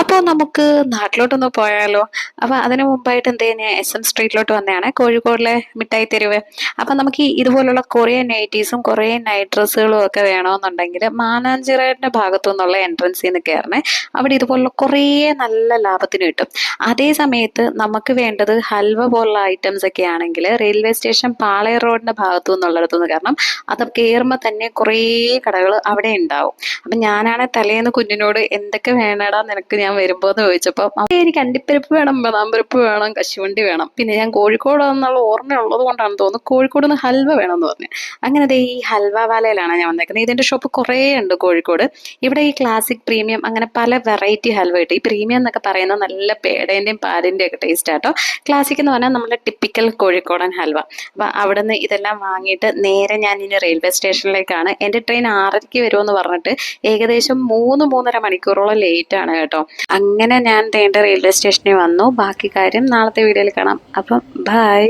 അപ്പോൾ നമുക്ക് നാട്ടിലോട്ടൊന്ന് പോയാലോ? അപ്പോൾ അതിന് മുമ്പായിട്ട് എന്ത് ഞാൻ SM സ്ട്രീറ്റിലോട്ട് വന്നതാണ്, കോഴിക്കോടിലെ മിഠായി തെരുവ്. അപ്പം നമുക്ക് ഇതുപോലുള്ള കുറേ നൈറ്റീസും കുറേ നൈറ്റ് ഡ്രസ്സുകളും ഒക്കെ വേണമെന്നുണ്ടെങ്കിൽ മാനാഞ്ചിറയുടെ ഭാഗത്തു നിന്നുള്ള എൻട്രൻസിൽ നിന്ന് കയറണേ. അവിടെ ഇതുപോലുള്ള കുറേ നല്ല ലാഭത്തിന് കിട്ടും. അതേ സമയത്ത് നമുക്ക് വേണ്ടത് ഹൽവ പോലുള്ള ഐറ്റംസ് ഒക്കെ ആണെങ്കിൽ റെയിൽവേ സ്റ്റേഷൻ പാളയ റോഡിന്റെ ഭാഗത്തു നിന്നുള്ളിടത്തുനിന്ന്, കാരണം അത് കയറുമ്പോൾ തന്നെ കുറേ കടകൾ അവിടെ ഉണ്ടാവും. അപ്പം ഞാനാണ് തലേന്ന് കുഞ്ഞിനോട് എന്തൊക്കെ വേണടാ നിനക്ക് ഞാൻ വരുമ്പോൾ എന്ന് ചോദിച്ചപ്പോൾ എനിക്ക് അണ്ടിപ്പരിപ്പ് വേണം, ബദാം പരിപ്പ് വേണം, കശുവണ്ടി വേണം, പിന്നെ ഞാൻ കോഴിക്കോട് എന്നുള്ള ഓർമ്മ ഉള്ളത് കൊണ്ടാണ് തോന്നുന്നു കോഴിക്കോട് നിന്ന് ഹൽവ വേണമെന്ന് പറഞ്ഞു. അങ്ങനെ ദേ ഈ ഹൽവ വാലയിലാണ് ഞാൻ വന്നേക്കുന്നത്. ഇതിന്റെ ഷോപ്പ് കുറേ ഉണ്ട് കോഴിക്കോട്. ഇവിടെ ഈ ക്ലാസിക്, പ്രീമിയം അങ്ങനെ പല വെറൈറ്റി ഹൽവ കിട്ടും. ഈ പ്രീമിയം എന്നൊക്കെ പറയുന്നത് നല്ല പേടേന്റെയും പാലിന്റെ ഒക്കെ ടേസ്റ്റ് ആട്ടോ. ക്ലാസിക് എന്ന് പറഞ്ഞാൽ നമ്മുടെ ടിപ്പിക്കൽ കോഴിക്കോടൻ ഹൽവ. അപ്പൊ അവിടെ നിന്ന് ഇതെല്ലാം വാങ്ങിയിട്ട് നേരെ ഞാൻ ഇനി റെയിൽവേ സ്റ്റേഷനിലേക്കാണ്. എൻ്റെ ട്രെയിൻ 6:30 വരുമെന്ന് പറഞ്ഞിട്ട് ഏകദേശം 3-3.5 മണിക്കൂറോളം ലേറ്റ് ആണ് കേട്ടോ. അങ്ങനെ ഞാൻ റെയിൽവേ സ്റ്റേഷനിൽ വന്നു. ബാക്കി കാര്യം നാളത്തെ വീഡിയോയിൽ കാണാം. അപ്പം ബൈ.